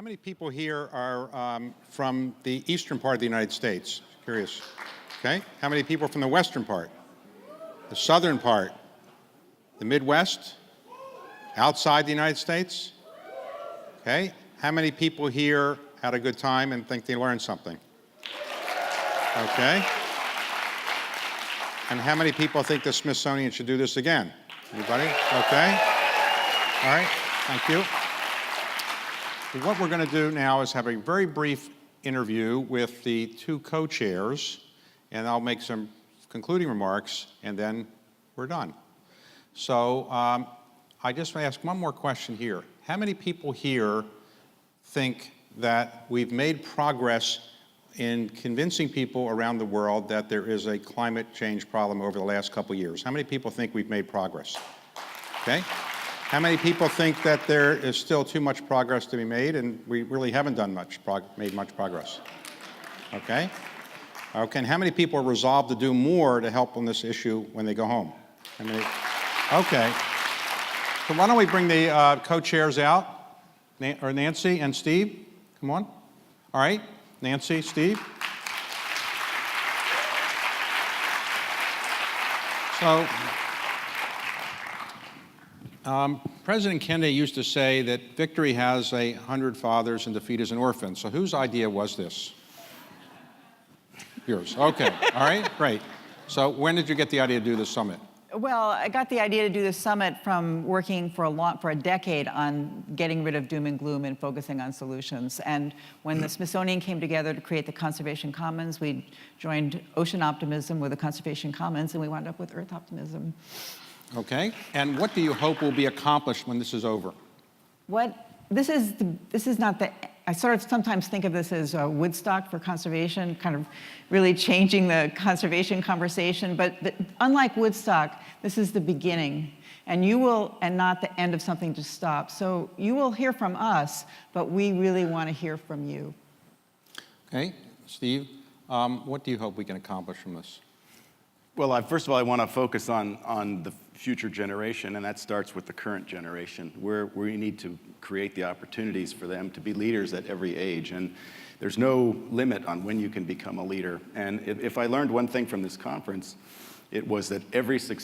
many people here are from the eastern part of the United States? Curious. Okay. How many people from the western part? The southern part? The Midwest? Outside the United States? Okay. How many people here had a good time and think they learned something? Okay. And how many people think the Smithsonian should do this again? Anybody? Okay. All right. Thank you. What we're going to do now is have a very brief interview with the two co-chairs, and I'll make some concluding remarks, and then we're done. So I just want to ask one more question here. How many people here think that we've made progress in convincing people around the world that there is a climate change problem over the last couple of years? How many people think we've made progress? Okay. How many people think that there is still too much progress to be made and we really haven't made much progress? Okay. Okay. And how many people are resolved to do more to help on this issue when they go home? How many? Okay. So why don't we bring the co-chairs out, or Nancy and Steve? Come on. All right. Nancy, Steve. So, President Kennedy used to say that victory has 100 fathers and defeat is an orphan. So whose idea was this? Yours. Okay. All right. Great. So when did you get the idea to do this summit? Well, I got the idea to do this summit from working for a decade on getting rid of doom and gloom and focusing on solutions. And when the Smithsonian came together to create the Conservation Commons, we joined Ocean Optimism with the Conservation Commons, and we wound up with Earth Optimism. Okay. And what do you hope will be accomplished when this is over? This is not the. I sort of sometimes think of this as Woodstock for conservation, kind of really changing the conservation conversation. But unlike Woodstock, this is the beginning, and not the end of something to stop. So you will hear from us, but we really want to hear from you. Okay, Steve, what do you hope we can accomplish from this? Well, first of all, I want to focus on the future generation, and that starts with the current generation, where we need to create the opportunities for them to be leaders at every age. And there's no limit on when you can become a leader. And if I learned one thing from this conference, it was that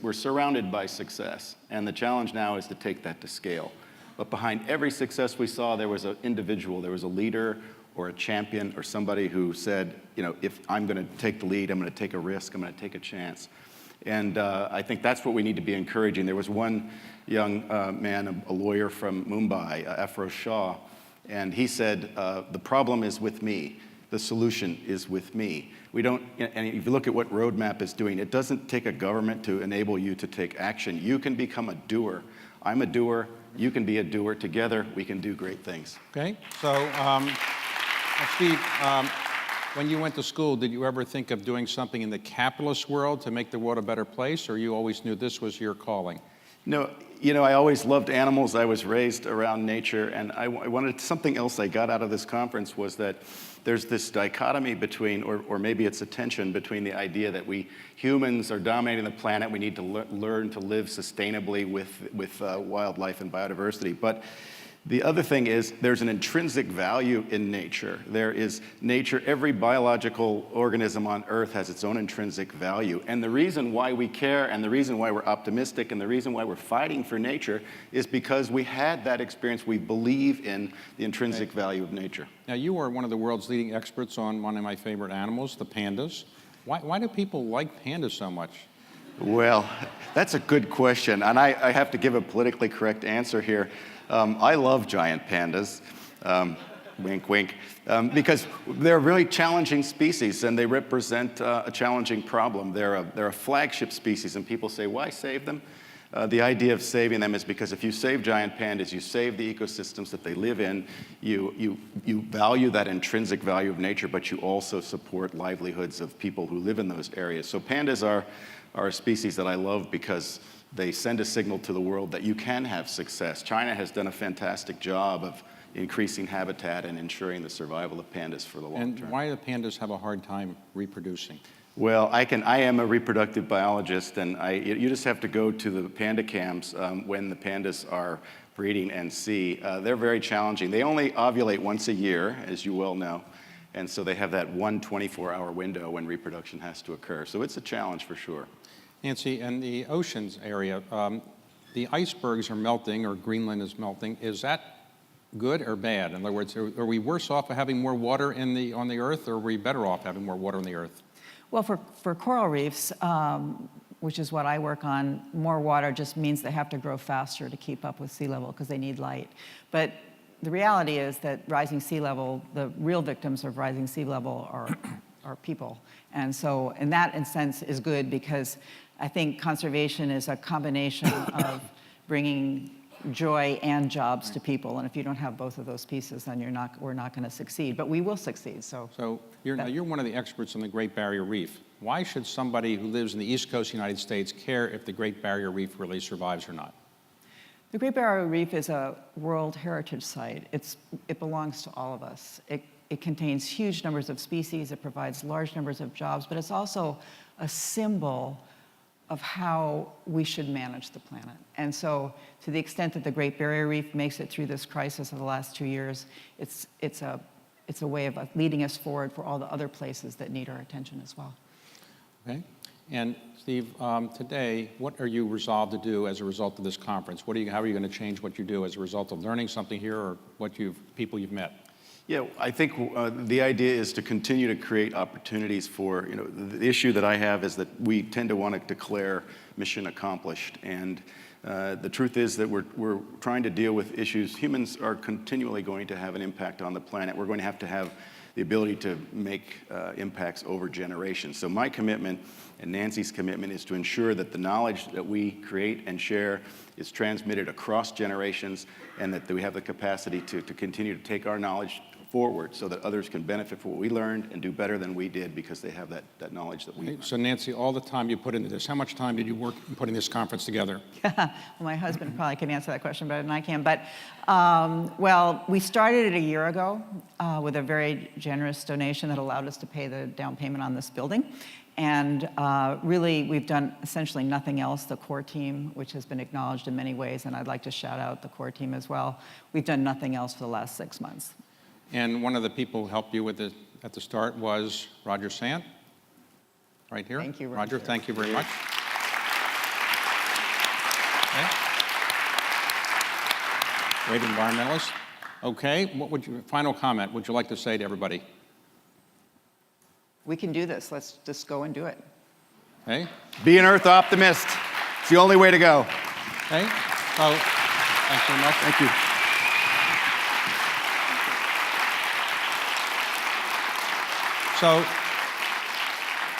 we're surrounded by success. And the challenge now is to take that to scale. But behind every success we saw, there was an individual, there was a leader or a champion or somebody who said, if I'm going to take the lead, I'm going to take a risk, I'm going to take a chance. And I think that's what we need to be encouraging. There was one young man, a lawyer from Mumbai, Afroz Shah, and he said, the problem is with me. The solution is with me. And if you look at what Roadmap is doing, it doesn't take a government to enable you to take action. You can become a doer. I'm a doer. You can be a doer. Together, we can do great things. Okay. So, Steve, when you went to school, did you ever think of doing something in the capitalist world to make the world a better place, or you always knew this was your calling? No, I always loved animals. I was raised around nature, and I wanted something else I got out of this conference was that there's this dichotomy between, or maybe it's a tension between the idea that we humans are dominating the planet. We need to learn to live sustainably with wildlife and biodiversity. But the other thing is there's an intrinsic value in nature. There is nature, every biological organism on Earth has its own intrinsic value. And the reason why we care and the reason why we're optimistic and the reason why we're fighting for nature is because we had that experience. We believe in the intrinsic value of nature. Now, you are one of the world's leading experts on one of my favorite animals, the pandas. Why do people like pandas so much? Well, that's a good question. And I have to give a politically correct answer here. I love giant pandas, wink, wink, because they're really challenging species and they represent a challenging problem. They're a flagship species, and people say, why save them? The idea of saving them is because if you save giant pandas, you save the ecosystems that they live in, you value that intrinsic value of nature, but you also support livelihoods of people who live in those areas. So pandas are a species that I love because they send a signal to the world that you can have success. China has done a fantastic job of increasing habitat and ensuring the survival of pandas for the long term. And why do pandas have a hard time reproducing? Well, I am a reproductive biologist, and you just have to go to the panda camps when the pandas are breeding and sea. They're very challenging. They only ovulate once a year, as you well know, and so they have that one 24-hour window when reproduction has to occur. So it's a challenge for sure. Nancy, in the oceans area, the icebergs are melting, or Greenland is melting. Is that good or bad? In other words, are we worse off of having more water on the Earth, or are we better off having more water on the Earth? Well, for coral reefs, which is what I work on, more water just means they have to grow faster to keep up with sea level because they need light. But the reality is that rising sea level, the real victims of rising sea level are people. And so in that sense is good, because I think conservation is a combination of bringing joy and jobs to people. And if you don't have both of those pieces, then we're not going to succeed. But we will succeed. So you're one of the experts on the Great Barrier Reef. Why should somebody who lives in the East Coast of the United States care if the Great Barrier Reef really survives or not? The Great Barrier Reef is a World Heritage Site. It belongs to all of us. It contains huge numbers of species. It provides large numbers of jobs. But it's also a symbol of how we should manage the planet. And so to the extent that the Great Barrier Reef makes it through this crisis of the last 2 years, it's a way of leading us forward for all the other places that need our attention as well. Okay. And Steve, today, what are you resolved to do as a result of this conference? How are you going to change what you do as a result of learning something here, or people you've met? Yeah, I think the idea is to continue to create opportunities for, the issue that I have is that we tend to want to declare mission accomplished. And the truth is that we're trying to deal with issues. Humans are continually going to have an impact on the planet. We're going to have the ability to make impacts over generations. So my commitment and Nancy's commitment is to ensure that the knowledge that we create and share is transmitted across generations, and that we have the capacity to continue to take our knowledge forward so that others can benefit from what we learned and do better than we did because they have that knowledge that we learned. So Nancy, all the time you put into this, how much time did you work in putting this conference together? Well, my husband probably can answer that question better than I can. But, well, we started it a year ago with a very generous donation that allowed us to pay the down payment on this building. And really, we've done essentially nothing else. The core team, which has been acknowledged in many ways, and I'd like to shout out the core team as well, we've done nothing else for the last 6 months. And one of the people who helped you with it at the start was Roger Sant, right here. Thank you, Roger. Thank you very much. Okay. Great environmentalist. Okay, final comment, would you like to say to everybody? We can do this. Let's just go and do it. Okay. Be an Earth optimist. It's the only way to go. Okay. So, thanks very much. Thank you. So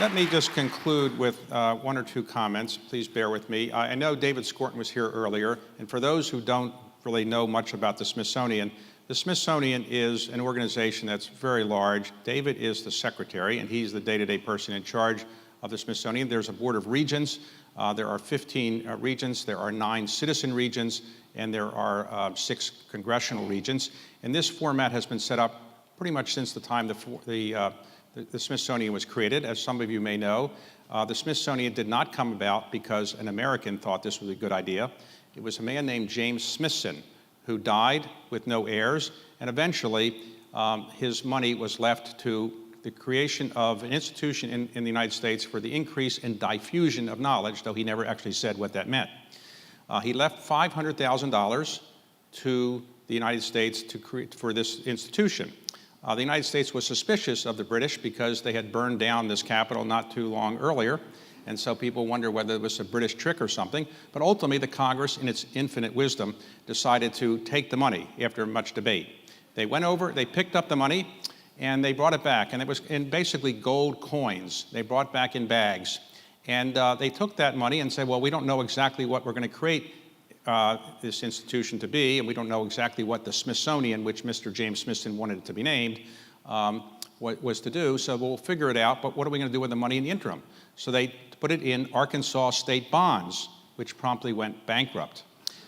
let me just conclude with one or two comments. Please bear with me. I know David Scorton was here earlier, and for those who don't really know much about the Smithsonian is an organization that's very large. David is the secretary, and he's the day-to-day person in charge of the Smithsonian. There's a board of regents. There are 15 regents. There are 9 citizen regents, and there are 6 congressional regents. And this format has been set up pretty much since the time the Smithsonian was created. As some of you may know, the Smithsonian did not come about because an American thought this was a good idea. It was a man named James Smithson who died with no heirs, and eventually his money was left to the creation of an institution in the United States for the increase and diffusion of knowledge, though he never actually said what that meant. He left $500,000 to the United States for this institution. The United States was suspicious of the British because they had burned down this capital not too long earlier, and so people wonder whether it was a British trick or something. But ultimately, the Congress, in its infinite wisdom, decided to take the money after much debate. They went over, they picked up the money, and they brought it back, and it was in basically gold coins. They brought back in bags. And they took that money and said, well, we don't know exactly what we're going to create this institution to be, and we don't know exactly what the Smithsonian, which Mr. James Smithson wanted it to be named, was to do, so we'll figure it out, but what are we going to do with the money in the interim? So they put it in Arkansas state bonds, which promptly went bankrupt.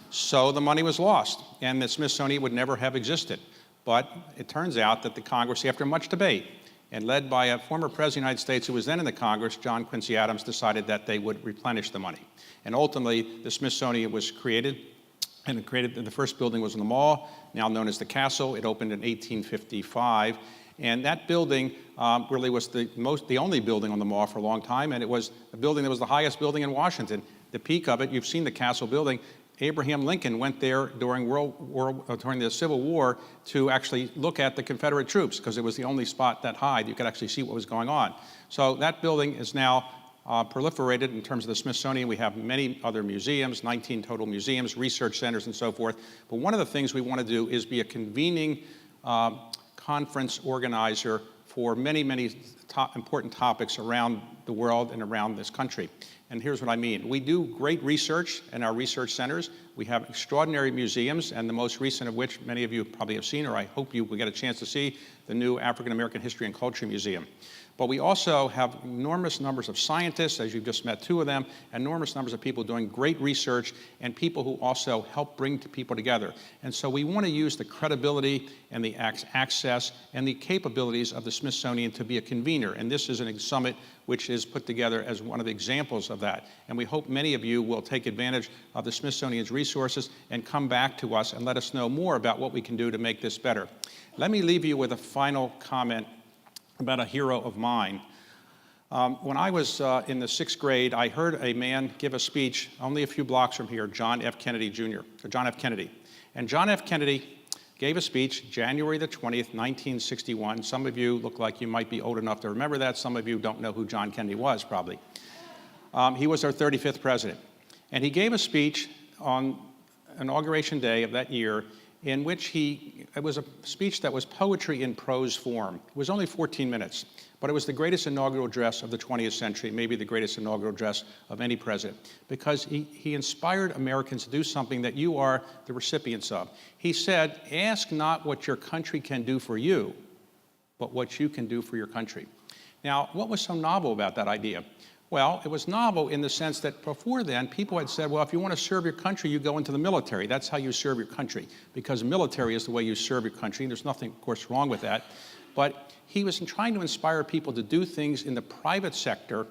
So the money was lost, and the Smithsonian would never have existed. But it turns out that the Congress, after much debate, and led by a former president of the United States who was then in the Congress, John Quincy Adams, decided that they would replenish the money. And ultimately, the Smithsonian was created and it created, the first building was in the mall, now known as the Castle. It opened in 1855. And that building really was the only building on the mall for a long time, and it was a building that was the highest building in Washington. The peak of it, you've seen the Castle building. Abraham Lincoln went there during during the Civil War to actually look at the Confederate troops, because it was the only spot that high that you could actually see what was going on. So that building is now proliferated in terms of the Smithsonian. We have many other museums, 19 total museums, research centers, and so forth. But one of the things we want to do is be a convening conference organizer for many, many important topics around the world and around this country. And here's what I mean. We do great research in our research centers. We have extraordinary museums, and the most recent of which many of you probably have seen, or I hope you will get a chance to see, the new African American History and Culture Museum. But we also have enormous numbers of scientists, as you've just met two of them, enormous numbers of people doing great research, and people who also help bring people together. And so we want to use the credibility and the access and the capabilities of the Smithsonian to be a convener. And this is a summit which is put together as one of the examples of that. And we hope many of you will take advantage of the Smithsonian's resources and come back to us and let us know more about what we can do to make this better. Let me leave you with a final comment about a hero of mine. When I was in the 6th grade, I heard a man give a speech only a few blocks from here, John F. Kennedy Jr., or John F. Kennedy. And John F. Kennedy gave a speech January the 20th, 1961. Some of you look like you might be old enough to remember that. Some of you don't know who John Kennedy was, probably. He was our 35th president. And he gave a speech on Inauguration Day of that year in which it was a speech that was poetry in prose form. It was only 14 minutes, but it was the greatest inaugural address of the 20th century, maybe the greatest inaugural address of any president, because he inspired Americans to do something that you are the recipients of. He said, "Ask not what your country can do for you, but what you can do for your country." Now, what was so novel about that idea? Well, it was novel in the sense that before then, people had said, well, if you want to serve your country, you go into the military. That's how you serve your country, because military is the way you serve your country. And there's nothing, of course, wrong with that. But he was trying to inspire people to do things in the private sector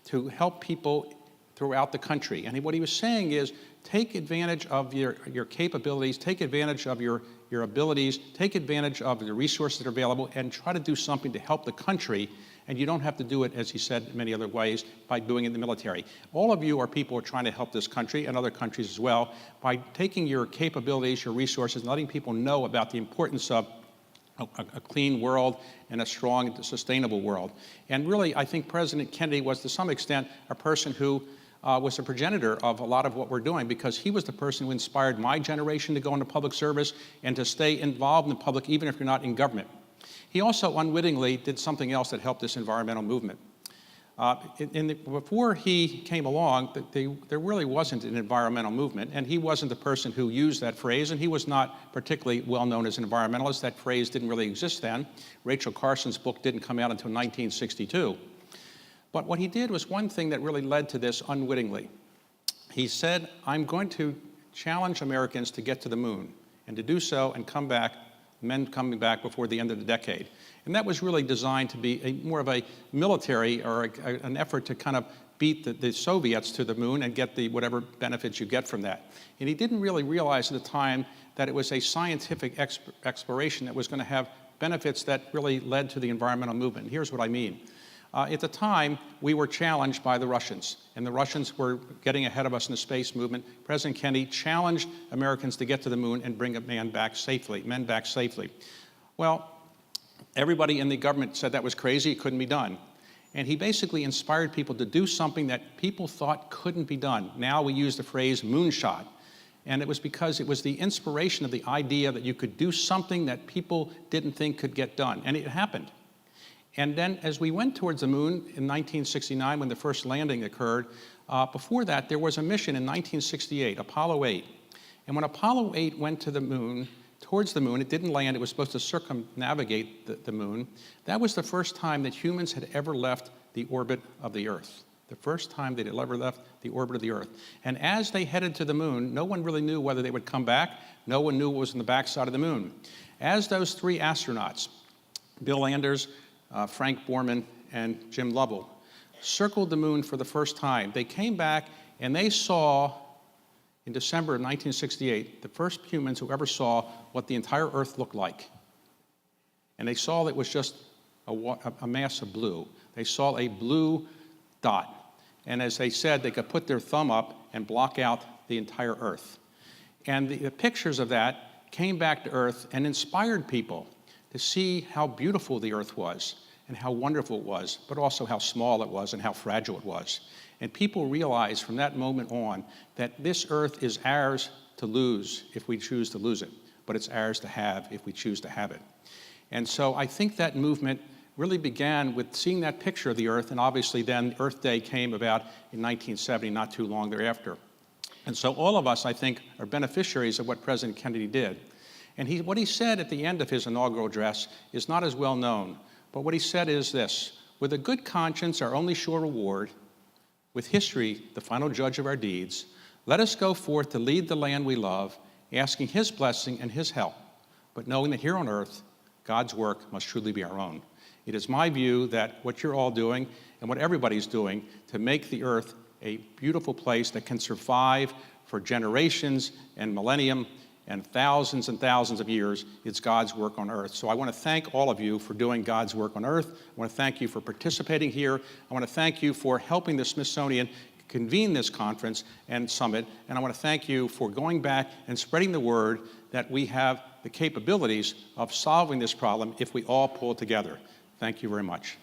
to help people throughout the country. And what he was saying is, take advantage of your capabilities, take advantage of your abilities, take advantage of the resources that are available, and try to do something to help the country. And you don't have to do it, as he said, in many other ways, by doing it in the military. All of you are people who are trying to help this country and other countries as well by taking your capabilities, your resources, and letting people know about the importance of a clean world and a strong, sustainable world. And really, I think President Kennedy was, to some extent, a person who was a progenitor of a lot of what we're doing, because he was the person who inspired my generation to go into public service and to stay involved in the public, even if you're not in government. He also unwittingly did something else that helped this environmental movement. Before he came along, there really wasn't an environmental movement, and he wasn't the person who used that phrase, and he was not particularly well known as an environmentalist. That phrase didn't really exist then. Rachel Carson's book didn't come out until 1962. But what he did was one thing that really led to this unwittingly. He said, I'm going to challenge Americans to get to the moon, and to do so and come back, men coming back before the end of the decade. And that was really designed to be more of a military or an effort to kind of beat the Soviets to the moon and get whatever benefits you get from that. And he didn't really realize at the time that it was a scientific exploration that was going to have benefits that really led to the environmental movement. And here's what I mean. At the time, we were challenged by the Russians, and the Russians were getting ahead of us in the space movement. President Kennedy challenged Americans to get to the moon and bring men back safely. Well, everybody in the government said that was crazy, it couldn't be done. And he basically inspired people to do something that people thought couldn't be done. Now we use the phrase moonshot. And it was because it was the inspiration of the idea that you could do something that people didn't think could get done. And it happened. And then as we went towards the moon in 1969, when the first landing occurred, before that there was a mission in 1968, Apollo 8. And when Apollo 8 went to the moon, towards the moon, it didn't land, it was supposed to circumnavigate the moon. That was the first time that humans had ever left the orbit of the Earth. The first time they'd ever left the orbit of the Earth. And as they headed to the moon, no one really knew whether they would come back. No one knew what was on the backside of the moon. As those three astronauts, Bill Anders, Frank Borman, and Jim Lovell, circled the moon for the first time, they came back and they saw in December of 1968, the first humans who ever saw what the entire Earth looked like. And they saw that it was just a mass of blue. They saw a blue dot. And as they said, they could put their thumb up and block out the entire Earth. And the pictures of that came back to Earth and inspired people to see how beautiful the Earth was and how wonderful it was, but also how small it was and how fragile it was. And people realized from that moment on that this Earth is ours to lose if we choose to lose it, but it's ours to have if we choose to have it. And so I think that movement really began with seeing that picture of the Earth, and obviously then Earth Day came about in 1970, not too long thereafter. And so all of us, I think, are beneficiaries of what President Kennedy did. And what he said at the end of his inaugural address is not as well known, but what he said is this: with a good conscience, our only sure reward, with history, the final judge of our deeds, let us go forth to lead the land we love, asking his blessing and his help, but knowing that here on earth, God's work must truly be our own. It is my view that what you're all doing and what everybody's doing to make the earth a beautiful place that can survive for generations and millennium and thousands of years, it's God's work on earth. So I want to thank all of you for doing God's work on earth. I want to thank you for participating here. I want to thank you for helping the Smithsonian convene this conference and summit. And I want to thank you for going back and spreading the word that we have the capabilities of solving this problem if we all pull together. Thank you very much.